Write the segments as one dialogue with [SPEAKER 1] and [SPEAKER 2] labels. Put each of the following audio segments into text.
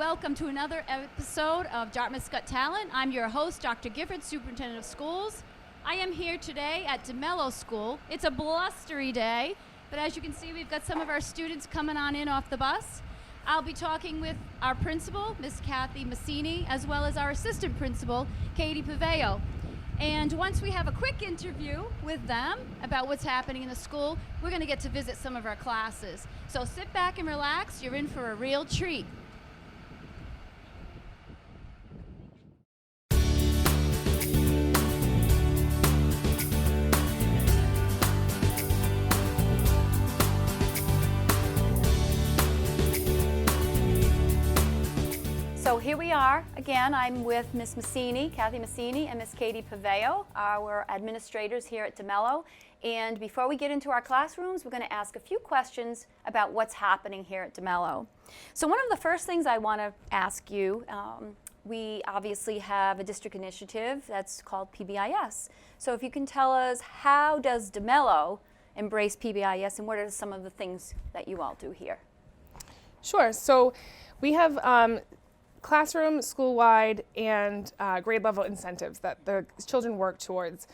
[SPEAKER 1] welcome to another episode of Dartmouth's Got Talent. I'm your host, Dr. Gifford, Superintendent of Schools. I am here today at DeMello School. It's a blustery day, but as you can see, we've got some of our students coming on in off the bus. I'll be talking with our principal, Miss Kathy Massini, as well as our assistant principal, Katie Paveo. And once we have a quick interview with them about what's happening in the school, we're going to get to visit some of our classes. So sit back and relax. You're in for a real treat. So here we are again. I'm with Miss Massini, Kathy Massini, and Miss Katie Paveo, our administrators here at DeMello. And before we get into our classrooms, we're going to ask a few questions about what's happening here at DeMello. So one of the first things I want to ask you, we obviously have a district initiative that's called PBIS. So if you can tell us, how does DeMello embrace PBIS, and what are some of the things that you all do here?
[SPEAKER 2] Sure. So we have classroom, school-wide, and grade-level incentives that the children work towards.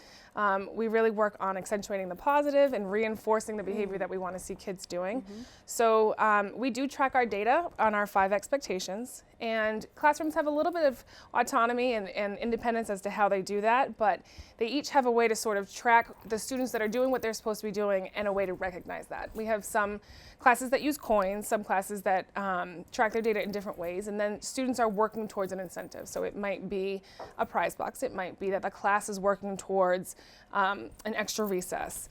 [SPEAKER 2] We really work on accentuating the positive and reinforcing the behavior that we want to see kids doing. So we do track our data on our 5 expectations, and classrooms have a little bit of autonomy and independence as to how they do that, but they each have a way to sort of track the students that are doing what they're supposed to be doing and a way to recognize that. We have some classes that use coins, some classes that track their data in different ways, and then students are working towards an incentive. So it might be a prize box, it might be that the class is working towards an extra recess.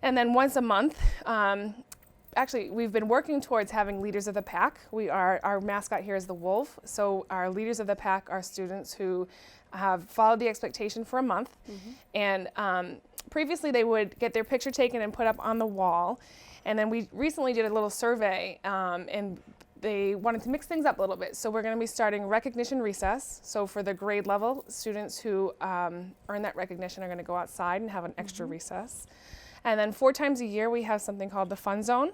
[SPEAKER 2] And then once a month, actually we've been working towards having leaders of the pack. Our mascot here is the wolf, so our leaders of the pack are students who have followed the expectation for a month. And previously they would get their picture taken and put up on the wall. And then we recently did a little survey, and they wanted to mix things up a little bit. So we're going to be starting recognition recess. So for the grade level, students who earn that recognition are going to go outside and have an extra recess. And then 4 times a year, we have something called the Fun Zone,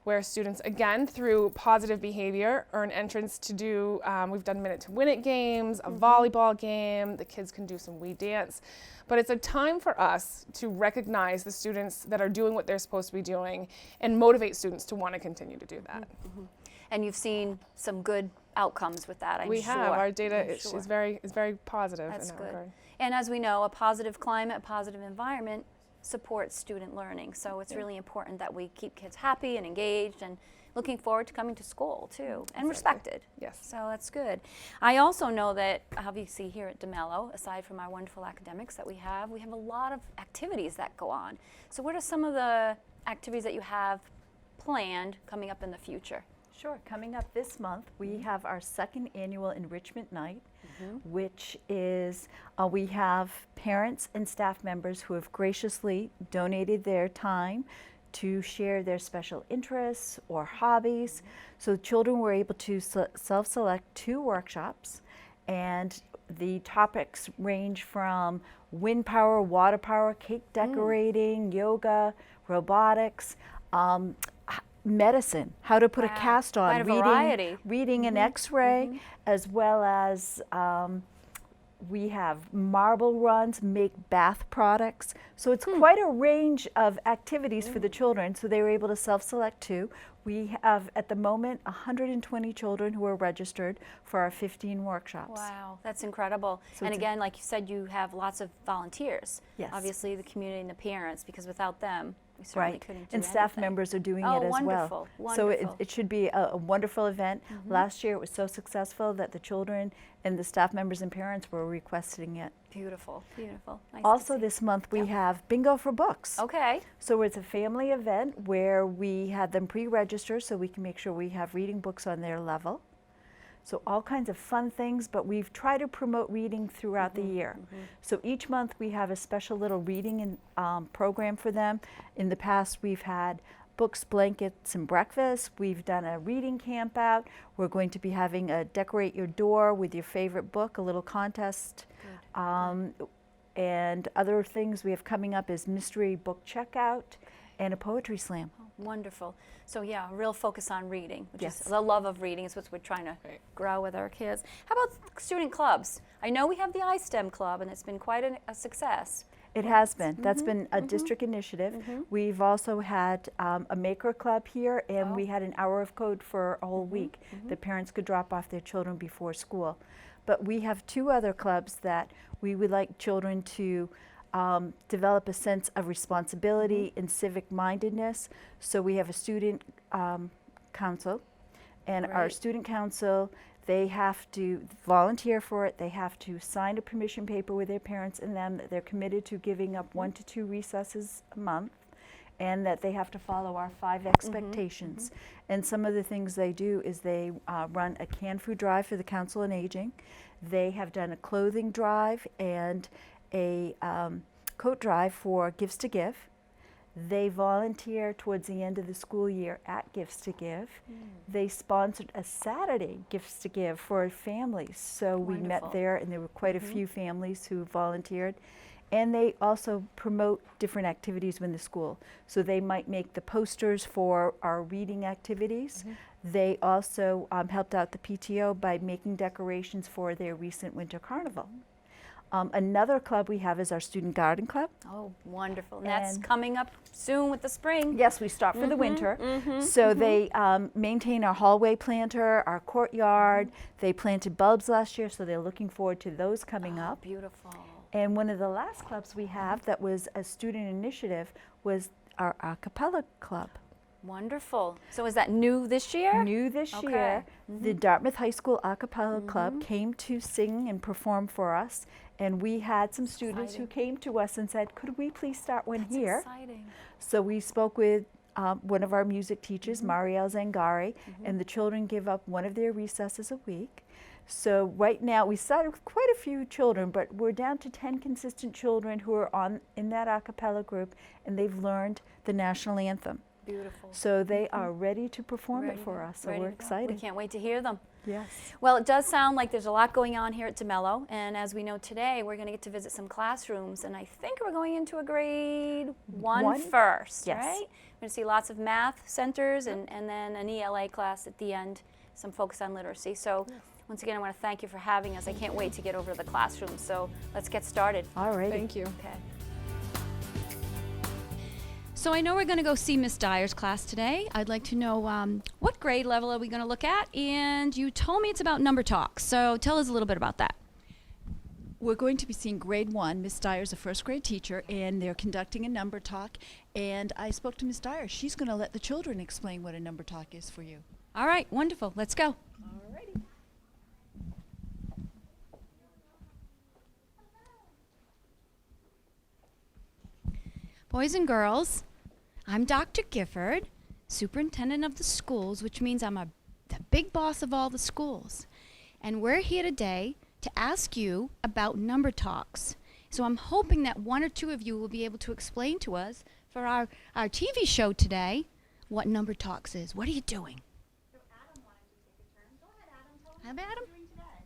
[SPEAKER 2] where students, again, through positive behavior, earn entrance to do, we've done Minute to Win It games, a volleyball game, the kids can do some We Dance. But it's a time for us to recognize the students that are doing what they're supposed to be doing and motivate students to want to continue to do that.
[SPEAKER 1] And you've seen some good outcomes with that, I'm sure.
[SPEAKER 2] We have. Our data is very positive
[SPEAKER 1] That's
[SPEAKER 2] in that
[SPEAKER 1] good.
[SPEAKER 2] regard.
[SPEAKER 1] And as we know, a positive climate, a positive environment supports student learning. So it's really important that we keep kids happy and engaged and looking forward to coming to school too, and respected.
[SPEAKER 2] Yes.
[SPEAKER 1] So that's good. I also know that obviously here at DeMello, aside from our wonderful academics that we have a lot of activities that go on. So what are some of the activities that you have planned coming up in the future?
[SPEAKER 3] Sure. Coming up this month, we have our 2nd annual Enrichment Night, which is, we have parents and staff members who have graciously donated their time to share their special interests or hobbies. So children were able to self-select 2 workshops, and the topics range from wind power, water power, cake decorating, yoga, robotics, medicine, how to put a cast on, reading an x-ray, as well as we have marble runs, make bath products. So it's quite a range of activities for the children. So they were able to self-select 2. We have, at the moment, 120 children who are registered for our 15 workshops.
[SPEAKER 1] Wow, that's incredible. So and again, like you said, you have lots of volunteers.
[SPEAKER 3] Yes.
[SPEAKER 1] Obviously the community and the parents, because without them, we certainly couldn't do
[SPEAKER 3] and staff
[SPEAKER 1] anything.
[SPEAKER 3] members are doing it as well. So it should be a wonderful event. Last year it was so successful that the children and the staff members and parents were requesting it.
[SPEAKER 1] Beautiful, beautiful. Nice
[SPEAKER 3] Also this month we have Bingo for Books.
[SPEAKER 1] Okay.
[SPEAKER 3] So it's a family event where we had them pre-register so we can make sure we have reading books on their level. So all kinds of fun things, but we've tried to promote reading throughout the year. So each month we have a special little reading program for them. In the past we've had books, blankets, and breakfast. We've done a reading camp out. We're going to be having a decorate your door with your favorite book, a little contest. And other things we have coming up is mystery book checkout and a poetry slam.
[SPEAKER 1] Oh,
[SPEAKER 4] Wonderful. So yeah, a real focus on reading, which
[SPEAKER 3] Yes.
[SPEAKER 4] is the love of reading is what we're trying to grow with our kids. How about student clubs? I know we have the iSTEM club, and it's been quite a success.
[SPEAKER 3] It has been. That's been a district initiative. We've also had a maker club here, and we had an hour of code for a whole week. The parents could drop off their children before school. But we have 2 other clubs that we would like children to develop a sense of responsibility and civic mindedness. So we have a student council, and our
[SPEAKER 4] Right.
[SPEAKER 3] student council, they have to volunteer for it. They have to sign a permission paper with their parents and them that they're committed to giving up 1 to 2 recesses a month, and that they have to follow our 5 expectations. And some of the things they do is they run a canned food drive for the Council on Aging. They have done a clothing drive and a coat drive for Gifts to Give. They volunteer towards the end of the school year at Gifts to Give. They sponsored a Saturday Gifts to Give for families. So we met
[SPEAKER 4] Wonderful.
[SPEAKER 3] there, and there were quite a few families who volunteered. And they also promote different activities within the school. So they might make the posters for our reading activities. They also helped out the PTO by making decorations for their recent winter carnival. Another club we have is our student garden club.
[SPEAKER 4] Oh, wonderful. And that's
[SPEAKER 3] And-
[SPEAKER 4] coming up soon with the spring.
[SPEAKER 3] Yes, we start for the winter. So they maintain our hallway planter, our courtyard. They planted bulbs last year, so they're looking forward to those coming up.
[SPEAKER 4] Beautiful.
[SPEAKER 3] And one of the last clubs we have that was a student initiative was our a cappella club.
[SPEAKER 4] Wonderful. So is that new this year?
[SPEAKER 3] New this
[SPEAKER 4] Okay.
[SPEAKER 3] year, the Dartmouth High School a cappella club came to sing and perform for us. And we had some students who came to us and said, could we please start one here?
[SPEAKER 4] Exciting.
[SPEAKER 3] So we spoke with one of our music teachers, Marielle Zangari, and the children give up one of their recesses a week. So right now, we started with quite a few children, but we're down to 10 consistent children who are in that a cappella group, and they've learned the national anthem.
[SPEAKER 4] Beautiful.
[SPEAKER 3] So they are ready to perform
[SPEAKER 4] Ready
[SPEAKER 3] it for
[SPEAKER 4] to-
[SPEAKER 3] us, so
[SPEAKER 4] ready
[SPEAKER 3] we're
[SPEAKER 4] to go.
[SPEAKER 3] excited.
[SPEAKER 4] We can't wait to hear them.
[SPEAKER 3] Yes.
[SPEAKER 4] Well, it does sound like there's a lot going on here at DeMello, and as we know today, we're going to get to visit some classrooms, and I think we're going into a grade one first,
[SPEAKER 3] Yes.
[SPEAKER 4] right? We're going to see lots of math centers and then an ELA class at the end, some focus on literacy. So once again, I want to thank you for having us. I can't wait to get over to the classroom, so let's get started.
[SPEAKER 3] All right.
[SPEAKER 2] Thank you.
[SPEAKER 4] Okay.
[SPEAKER 1] So I know we're going to go see Miss Dyer's class today. I'd like to know what grade level are we going to look at? And you told me it's about number talk. So tell us a little bit about that.
[SPEAKER 5] We're going to be seeing grade 1. Miss Dyer's a first grade teacher, and they're conducting a number talk. And I spoke to Miss Dyer. She's going to let the children explain what a number talk is for you.
[SPEAKER 1] All right, wonderful. Let's go.
[SPEAKER 5] Alrighty.
[SPEAKER 1] Boys and girls, I'm Dr. Gifford, superintendent of the schools, which means I'm the big boss of all the schools. And we're here today to ask you about number talks. So I'm hoping that 1 or 2 of you will be able to explain to us for our TV show today what number talks is. What are you doing?
[SPEAKER 6] So Adam wanted to take a turn. Go ahead, Adam. Tell us what
[SPEAKER 1] Adam?
[SPEAKER 6] you're doing today.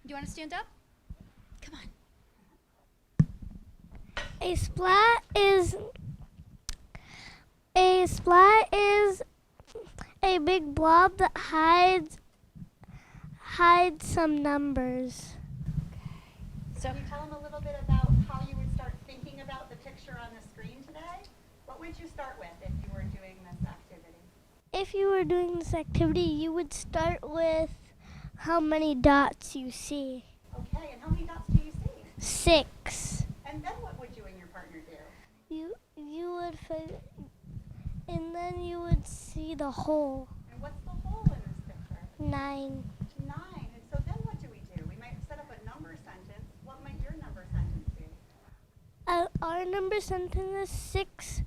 [SPEAKER 1] Do you want to stand up? Come on.
[SPEAKER 7] A splat is a big blob that hides some numbers.
[SPEAKER 6] So can you tell them a little bit about how you would start thinking about the picture on the screen today? What would you start with if you were doing this activity?
[SPEAKER 7] If you were doing this activity, you would start with how many dots you see.
[SPEAKER 6] Okay, and how many dots do you see?
[SPEAKER 7] 6.
[SPEAKER 6] And then what would you and your partner do?
[SPEAKER 7] You would and then you would see the hole.
[SPEAKER 6] And what's the hole in this picture?
[SPEAKER 7] 9.
[SPEAKER 6] 9. And so then what do? We might set up a number sentence. What might your number sentence be?
[SPEAKER 7] Our number sentence is 6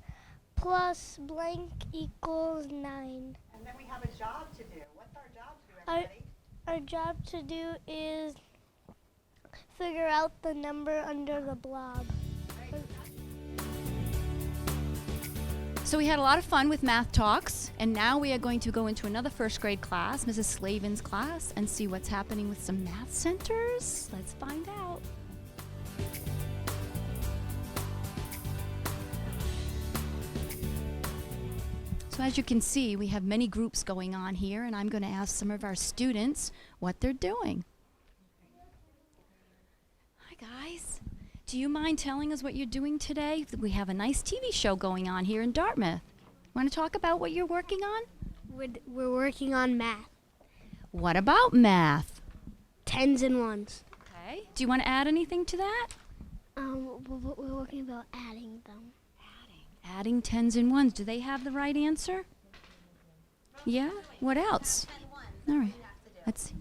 [SPEAKER 7] plus blank equals 9.
[SPEAKER 6] And then we have a job to do. What's our job to do, everybody?
[SPEAKER 7] Our job to do is figure out the number under the blob.
[SPEAKER 1] So we had a lot of fun with math talks, and now we are going to go into another first grade class, Mrs. Slavin's class, and see what's happening with some math centers. Let's find out. So So as you can see, we have many groups going on here, and I'm going to ask some of our students what they're doing. Hi, guys. Do you mind telling us what you're doing today? We have a nice TV show going on here in Dartmouth. Want to talk about what you're working on?
[SPEAKER 7] We're working on math.
[SPEAKER 1] What about math?
[SPEAKER 7] Tens and ones.
[SPEAKER 1] Okay. Do you want to add anything to that?
[SPEAKER 7] We're working about adding them.
[SPEAKER 1] Adding tens and ones. Do they have the right answer? Yeah? What else? All right. Let's see.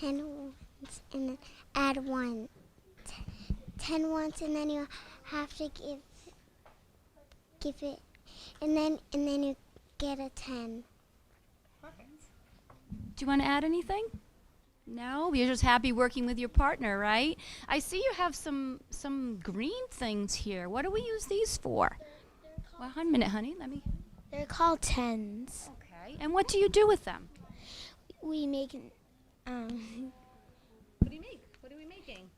[SPEAKER 7] 10 ones and then add 1. 10 ones and then you have to give it and then you get a 10.
[SPEAKER 1] Do you want to add anything? No? You're just happy working with your partner, right? I see you have some green things here. What do we use these for? Well, 1 minute, honey. Let me.
[SPEAKER 7] They're called tens.
[SPEAKER 1] Okay. And what do you do with them?
[SPEAKER 7] We make
[SPEAKER 1] What do you make? What are we making?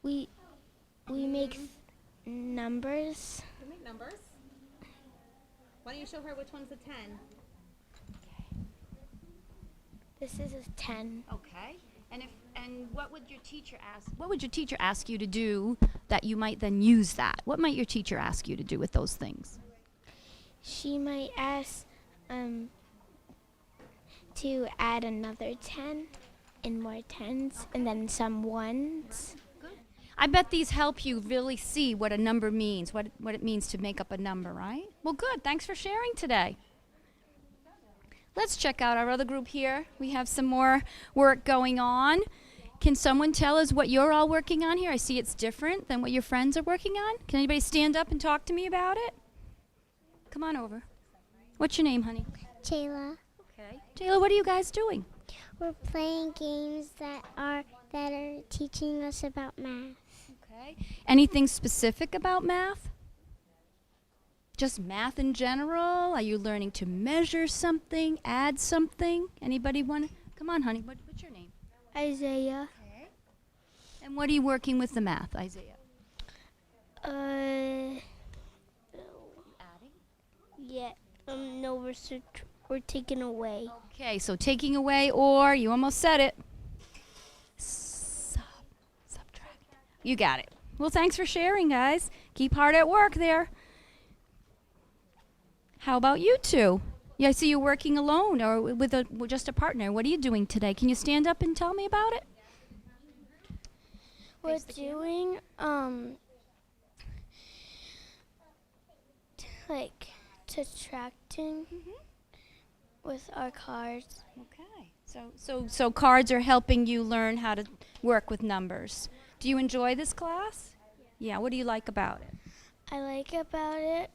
[SPEAKER 7] we make numbers.
[SPEAKER 6] You make numbers. Why don't you show her which one's a 10?
[SPEAKER 7] This is a 10.
[SPEAKER 1] Okay. And what would your teacher ask? What would your teacher ask you to do that you might then use that? What might your teacher ask you to do with those things?
[SPEAKER 7] She might ask to add another 10 and more tens and then some ones.
[SPEAKER 1] I bet these help you really see what a number means, what it means to make up a number, right? Well, good. Thanks for sharing today. Let's check out our other group here. We have some more work going on. Can someone tell us what you're all working on here? I see it's different than what your friends are working on. Can anybody stand up and talk to me about it? Come on over. What's your name, honey?
[SPEAKER 7] Jayla,
[SPEAKER 1] Okay. Taylor, what are you guys doing?
[SPEAKER 7] we're playing games that are teaching us about math.
[SPEAKER 1] Okay. Anything specific about math? Just math in general? Are you learning to measure something, add something? Anybody want to? Come on, honey. What's your name?
[SPEAKER 7] Isaiah.
[SPEAKER 1] Okay. And what are you working with the math, Isaiah?
[SPEAKER 7] Adding?
[SPEAKER 1] Adding.
[SPEAKER 7] Yeah. No, we're taking away.
[SPEAKER 1] Okay, so taking away, or you almost said it. Subtract. You got it. Well, thanks for sharing, guys. Keep hard at work there. How about you two? Yeah, I see you working alone or with just a partner. What are you doing today? Can you stand up and tell me about it?
[SPEAKER 7] We're doing like subtracting with our cards.
[SPEAKER 1] Okay. So cards are helping you learn how to work with numbers. Do you enjoy this class? Yeah. What do you like about it?
[SPEAKER 7] I like about it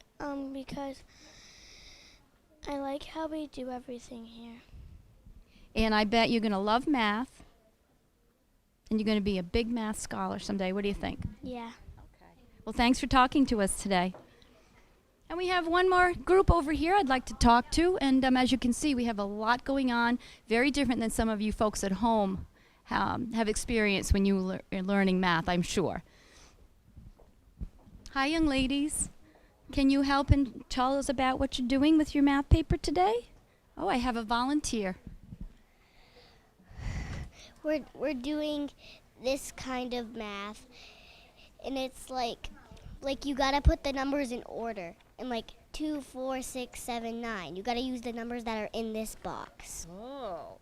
[SPEAKER 7] because I like how we do everything here.
[SPEAKER 1] And I bet you're going to love math. And you're going to be a big math scholar someday. What do you think?
[SPEAKER 7] Yeah.
[SPEAKER 1] Okay. Well, thanks for talking to us today. And we have one more group over here I'd like to talk to. And as you can see, we have a lot going on, very different than some of you folks at home have experienced when you are learning math, I'm sure. Hi, young ladies. Can you help and tell us about what you're doing with your math paper today? Oh, I have a volunteer.
[SPEAKER 7] We're doing this kind of math, and it's like you gotta put the numbers in order, and like 2, 4, 6, 7, 9. You gotta use the numbers that are in this box.
[SPEAKER 1] Oh.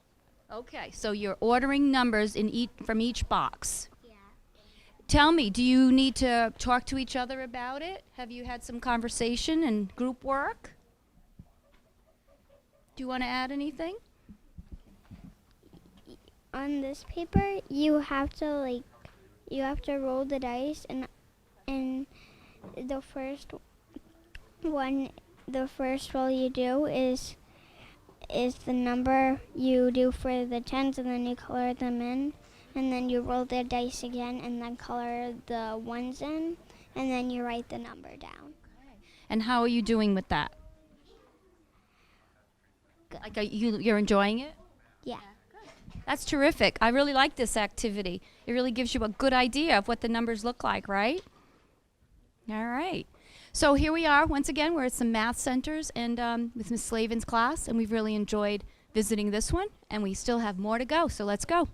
[SPEAKER 1] Okay, so you're ordering numbers from each box.
[SPEAKER 7] Yeah.
[SPEAKER 1] Tell me, do you need to talk to each other about it? Have you had some conversation and group work? Do you want to add anything?
[SPEAKER 7] On this paper, you have to roll the dice, and the first roll you do is the number you do for the tens, and then you color them in, and then you roll the dice again, and then color the ones in, and then you write the number down.
[SPEAKER 1] And how are you doing with that?
[SPEAKER 7] Good.
[SPEAKER 1] Like, you're enjoying it?
[SPEAKER 7] Yeah.
[SPEAKER 1] That's terrific. I really like this activity. It really gives you a good idea of what the numbers look like, right? All right. So here we are once again. We're at some math centers and with Miss Slavin's class, and we've really enjoyed visiting this one, and we still have more to go, so let's go.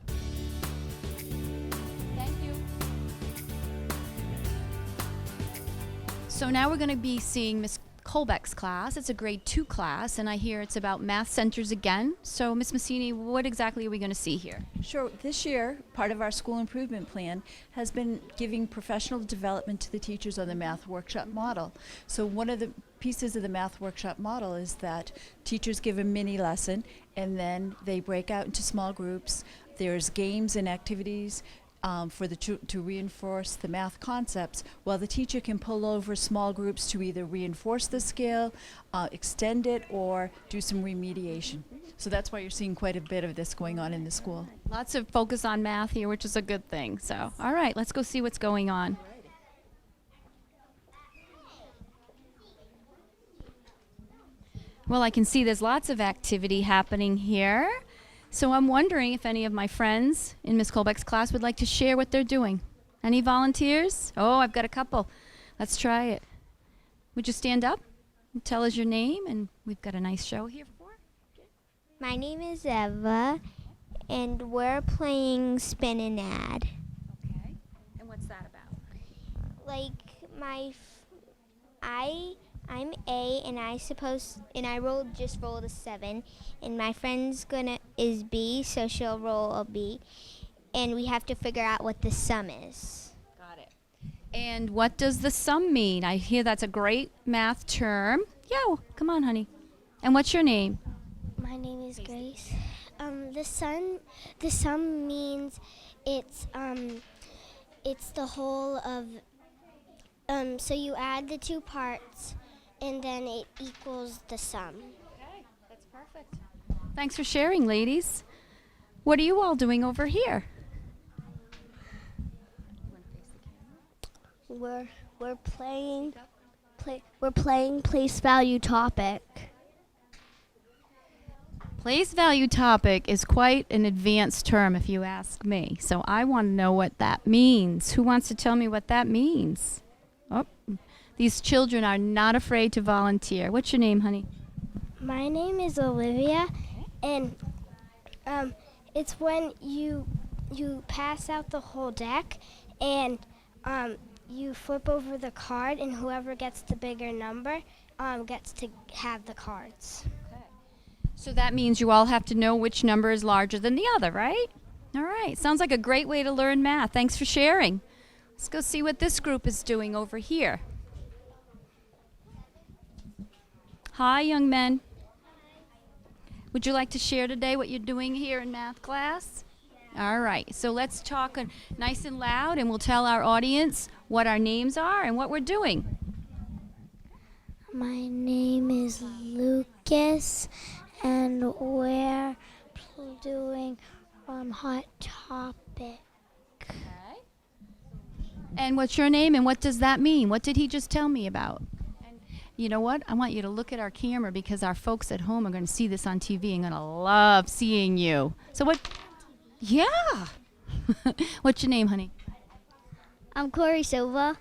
[SPEAKER 1] Thank you. So now we're going to be seeing Miss Colbeck's class. It's a grade 2 class, and I hear it's about math centers again. So Miss Massini, what exactly are we going to see here?
[SPEAKER 5] Sure. This year, part of our school improvement plan has been giving professional development to the teachers on the math workshop model. So one of the pieces of the math workshop model is that teachers give a mini lesson and then they break out into small groups. There's games and activities for to reinforce the math concepts, while the teacher can pull over small groups to either reinforce the skill, extend it, or do some remediation. So that's why you're seeing quite a bit of this going on in the school.
[SPEAKER 1] Lots of focus on math here, which is a good thing. So, all right, let's go see what's going on. Well, I can see there's lots of activity happening here. So I'm wondering if any of my friends in Miss Colbeck's class would like to share what they're doing. Any volunteers? Oh, I've got a couple. Let's try it. Would you stand up and tell us your name? And we've got a nice show here for.
[SPEAKER 7] My name is Eva, and we're playing Spin and Add.
[SPEAKER 1] Okay. And what's that about?
[SPEAKER 7] Like I'm A, and I rolled a 7, and my friend's is B, so she'll roll a B, and we have to figure out what the sum is.
[SPEAKER 1] Got it. And what does the sum mean? I hear that's a great math term. Yo, come on, honey. And what's your name?
[SPEAKER 7] My name is Grace. The sum means it's the whole of. So you add the two parts, and then it equals the sum.
[SPEAKER 1] Okay, that's perfect. Thanks for sharing, ladies. What are you all doing over here?
[SPEAKER 7] We're playing place value topic.
[SPEAKER 1] Place value topic is quite an advanced term if you ask me. So I want to know what that means. Who wants to tell me what that means? Oh, these children are not afraid to volunteer. What's your name, honey?
[SPEAKER 7] My name is Olivia, and it's when you pass out the whole deck, and you flip over the card, and whoever gets the bigger number gets to have the cards.
[SPEAKER 1] Okay. So that means you all have to know which number is larger than the other, right? All right. Sounds like a great way to learn math. Thanks for sharing. Let's go see what this group is doing over here. Hi, young men. Would you like to share today what you're doing here in math class? All right, so let's talk nice and loud, and we'll tell our audience what our names are and what we're doing.
[SPEAKER 7] My name is Lucas, and we're doing Hot Topic.
[SPEAKER 1] Okay. And what's your name, and what does that mean? What did he just tell me about? And you know what? I want you to look at our camera because our folks at home are going to see this on TV and going to love seeing you. So what? Yeah. What's your name, honey?
[SPEAKER 7] I'm Corey Silva.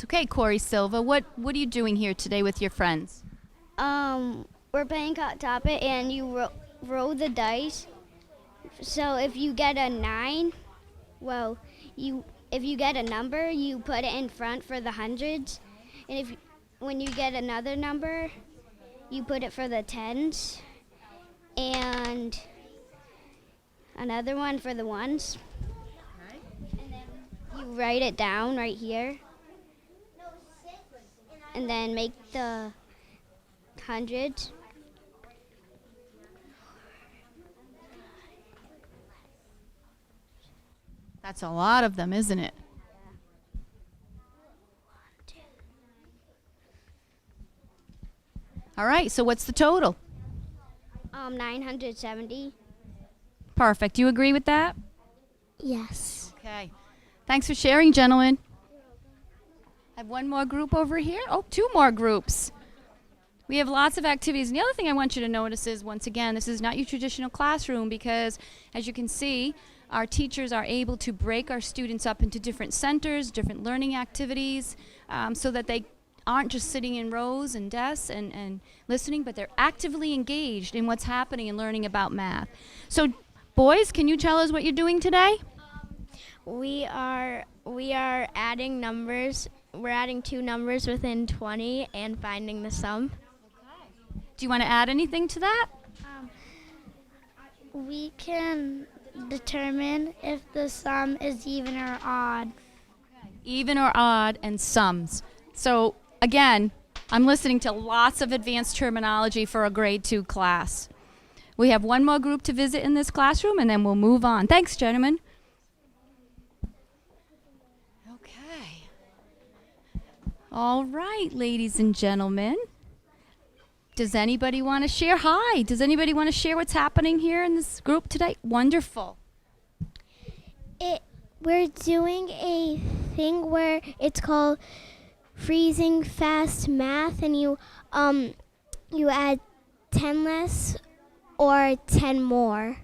[SPEAKER 1] Okay, Corey Silva. What are you doing here today with your friends?
[SPEAKER 7] We're playing Hot Topic, and you roll the dice. So if you get a 9, well, if you get a number, you put it in front for the hundreds, and when you get another number, you put it for the tens, and another one for the ones.
[SPEAKER 1] Right.
[SPEAKER 7] And then you write it down right here, and then make the hundreds.
[SPEAKER 1] That's a lot of them, isn't it? All right, so what's the total?
[SPEAKER 7] 970.
[SPEAKER 1] Perfect. Do you agree with that?
[SPEAKER 7] Yes.
[SPEAKER 1] Okay. Thanks for sharing, gentlemen. I have one more group over here. Oh, 2 more groups. We have lots of activities. And the other thing I want you to notice is, once again, this is not your traditional classroom because, as you can see, our teachers are able to break our students up into different centers, different learning activities, so that they aren't just sitting in rows and desks and listening, but they're actively engaged in what's happening and learning about math. So, boys, can you tell us what you're doing today?
[SPEAKER 7] We are adding numbers. We're adding 2 numbers within 20 and finding the sum.
[SPEAKER 1] Do you want to add anything to that?
[SPEAKER 7] We can determine if the sum is even or odd.
[SPEAKER 1] Even or odd and sums. So again, I'm listening to lots of advanced terminology for a grade 2 class. We have one more group to visit in this classroom and then we'll move on. Thanks, gentlemen. Okay. All right, ladies and gentlemen. Does anybody want to share? Hi. Does anybody want to share what's happening here in this group today? Wonderful.
[SPEAKER 7] We're doing a thing where it's called freezing fast math, and you add 10 less or 10 more.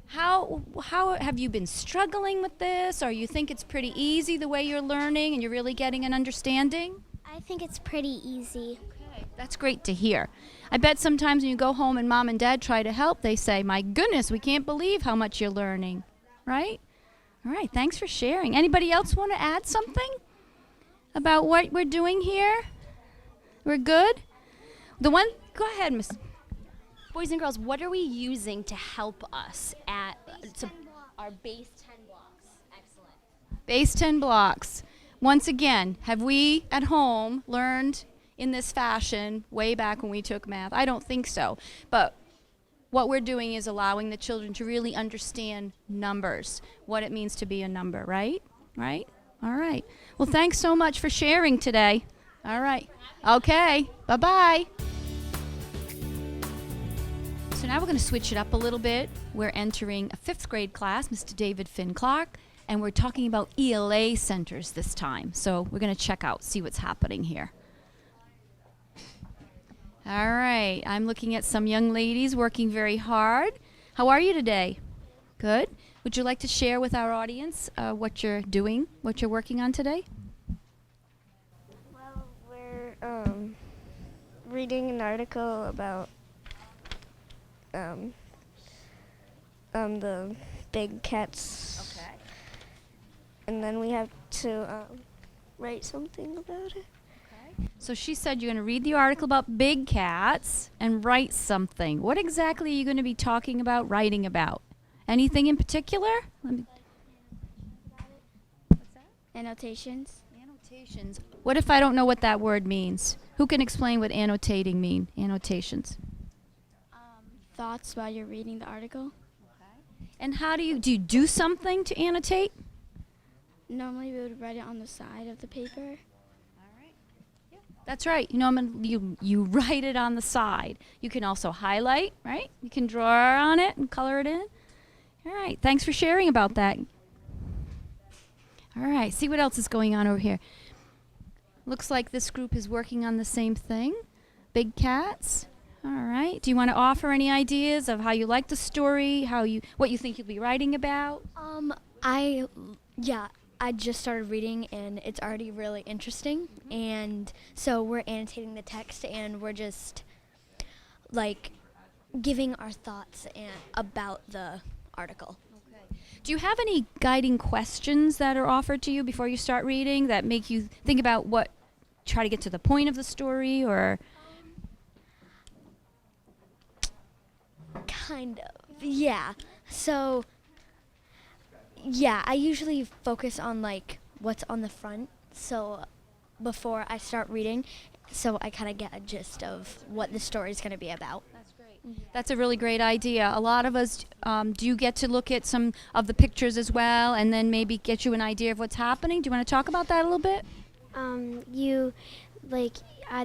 [SPEAKER 1] How have you been struggling with this, or you think it's pretty easy the way you're learning and you're really getting an understanding?
[SPEAKER 7] I think it's pretty easy.
[SPEAKER 1] Okay, that's great to hear. I bet sometimes when you go home and mom and dad try to help, they say, "My goodness, we can't believe how much you're learning." Right? All right, thanks for sharing. Anybody else want to add something about what we're doing here? We're good? Go ahead, Miss.
[SPEAKER 8] Boys and girls, what are we using to help us at our base 10 blocks? Excellent.
[SPEAKER 1] Base 10 blocks. Once again, have we at home learned in this fashion way back when we took math? I don't think so. But what we're doing is allowing the children to really understand numbers, what it means to be a number, right? Right? All right. Well, thanks so much for sharing today. All right. Okay. Bye-bye. So now we're going to switch it up a little bit. We're entering a 5th grade class, Mr. David Finn Clark, and we're talking about ELA centers this time. So we're going to check out, see what's happening here. All right, I'm looking at some young ladies working very hard. How are you today? Good. Would you like to share with our audience what you're doing, what you're working on today?
[SPEAKER 7] Well, we're reading an article about the big cats.
[SPEAKER 1] Okay.
[SPEAKER 7] And then we have to write something about it.
[SPEAKER 1] So she said you're going to read the article about big cats and write something. What exactly are you going to be talking about, writing about? Anything in particular? What's that?
[SPEAKER 7] Annotations.
[SPEAKER 1] Annotations. What if I don't know what that word means? Who can explain what annotating mean? Annotations.
[SPEAKER 7] Thoughts while you're reading the article.
[SPEAKER 1] And how do you do something to annotate?
[SPEAKER 7] Normally we would write it on the side of the paper.
[SPEAKER 1] That's right. You write it on the side. You can also highlight, right? You can draw on it and color it in. All right. Thanks for sharing about that. All right. See what else is going on over here. Looks like this group is working on the same thing. Big cats. All right. Do you want to offer any ideas of how you like the story, what you think you'll be writing about?
[SPEAKER 9] I just started reading and it's already really interesting, and so we're annotating the text and we're just like giving our thoughts about the article.
[SPEAKER 1] Okay. Do you have any guiding questions that are offered to you before you start reading that make you think about try to get to the point of the story, or?
[SPEAKER 9] Kind of, yeah. So yeah, I usually focus on like what's on the front, so before I start reading, so I kind of get a gist of what the story is going to be about.
[SPEAKER 1] That's great. That's a really great idea. A lot of us do you get to look at some of the pictures as well, and then maybe get you an idea of what's happening? Do you want to talk about that a little bit?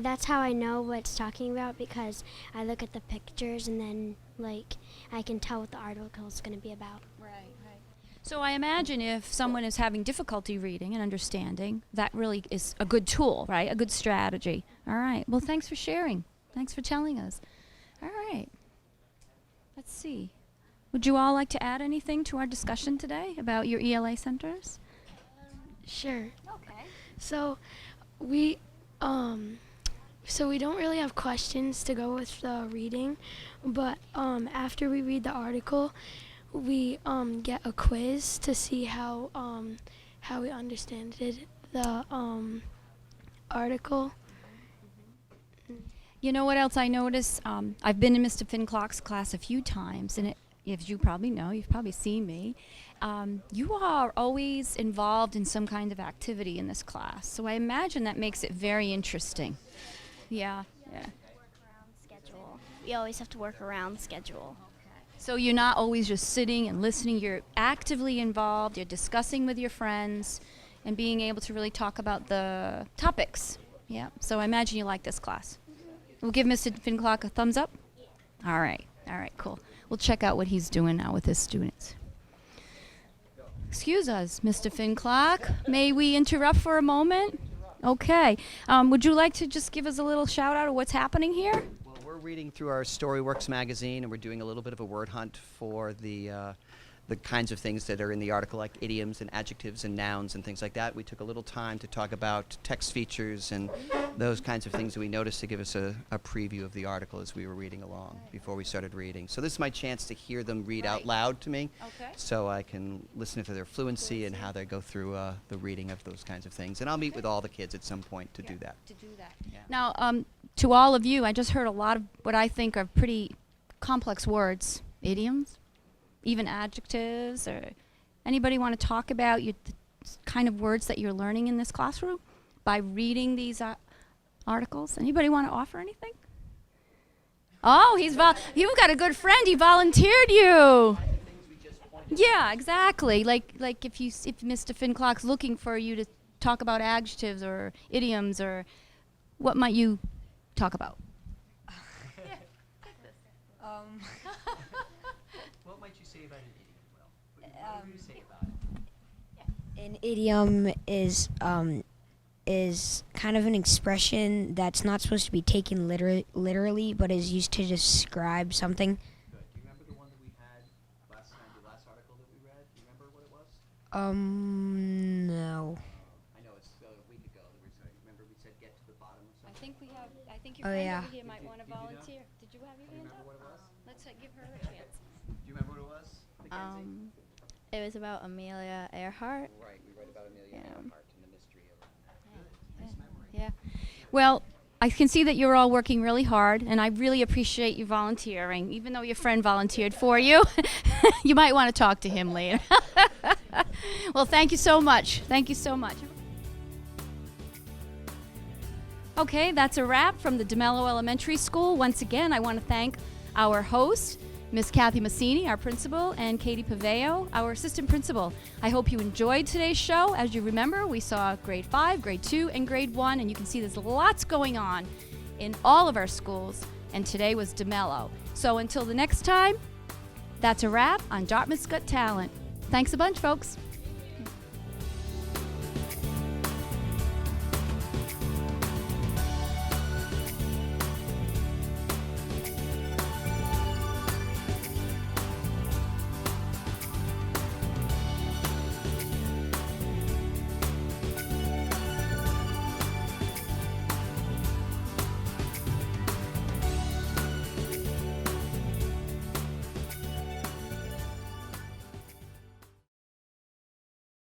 [SPEAKER 7] That's how I know what it's talking about, because I look at the pictures and then I can tell what the article is going to be about.
[SPEAKER 1] Right. So I imagine if someone is having difficulty reading and understanding, that really is a good tool, right? A good strategy. All right. Well, thanks for sharing. Thanks for telling us. All right. Let's see. Would you all like to add anything to our discussion today about your ELA centers?
[SPEAKER 7] Sure.
[SPEAKER 1] Okay.
[SPEAKER 7] So
[SPEAKER 10] We so we don't really have questions to go with the reading, but after we read the article, we get a quiz to see how we understood the article.
[SPEAKER 11] You know what else I notice? I've been in Mr. Finclock's class a few times, and as you probably know, you've probably seen me. You are always involved in some kind of activity in this class, so I imagine that makes it very interesting. Yeah.
[SPEAKER 8] Schedule. We always have to work around schedule.
[SPEAKER 11] So you're not always just sitting and listening, you're actively involved, you're discussing with your friends, and being able to really talk about the topics. Yeah, so I imagine you like this class. We'll give Mr. Finclock a thumbs up? All right, cool. We'll check out what he's doing now with his students. Excuse us, Mr. Finclock. May we interrupt for a moment? Okay. Would you like to just give us a little shout out of what's happening here?
[SPEAKER 12] Well, we're reading through our Storyworks magazine, and we're doing a little bit of a word hunt for the kinds of things that are in the article, like idioms and adjectives and nouns and things like that. We took a little time to talk about text features and those kinds of things that we noticed to give us a preview of the article as we were reading along before we started reading. So this is my chance to hear them read out loud to me, so I can listen to their fluency and how they go through the reading of those kinds of things. And I'll meet with all the kids at some point to do that. Yeah.
[SPEAKER 11] Now, to all of you, I just heard a lot of what I think are pretty complex words, idioms, even adjectives, or anybody want to talk about the kind of words that you're learning in this classroom by reading these articles? Anybody want to offer anything? Oh, you've got a good friend. He volunteered you. Yeah, exactly. Like if Mr. Finclock's looking for you to talk about adjectives or idioms, or what might you talk about?
[SPEAKER 12] What might you say about an idiom, Will? What would you say about it?
[SPEAKER 13] An idiom is kind of an expression that's not supposed to be taken literally, but is used to describe something.
[SPEAKER 12] Good. Do you remember the one that we had last time, the last article that we read? Do you remember what it was?
[SPEAKER 13] No.
[SPEAKER 12] I know it's a week ago that we started. Remember we said get to the bottom of something?
[SPEAKER 11] I think your
[SPEAKER 13] Oh,
[SPEAKER 11] friend
[SPEAKER 13] yeah.
[SPEAKER 11] over here might want to volunteer. Did you have your hand up?
[SPEAKER 12] Remember what it was?
[SPEAKER 11] Let's give her a chance.
[SPEAKER 12] Do you remember what it was, Mackenzie?
[SPEAKER 9] It was about Amelia Earhart.
[SPEAKER 12] Right, we read about Amelia Earhart and the mystery of it. Nice memory.
[SPEAKER 11] Yeah. Well, I can see that you're all working really hard, and I really appreciate you volunteering. Even though your friend volunteered for you, you might want to talk to him later. Well, thank you so much. Thank you so much. Okay, that's a wrap from the DeMello Elementary School. Once again, I want to thank our host, Miss Kathy Massini, our principal, and Katie Paveo, our assistant principal. I hope you enjoyed today's show. As you remember, we saw grade 5, grade 2, and grade 1, and you can see there's lots going on in all of our schools, and today was DeMello. So until the next time, that's a wrap on Dartmouth's Got Talent. Thanks a bunch, folks.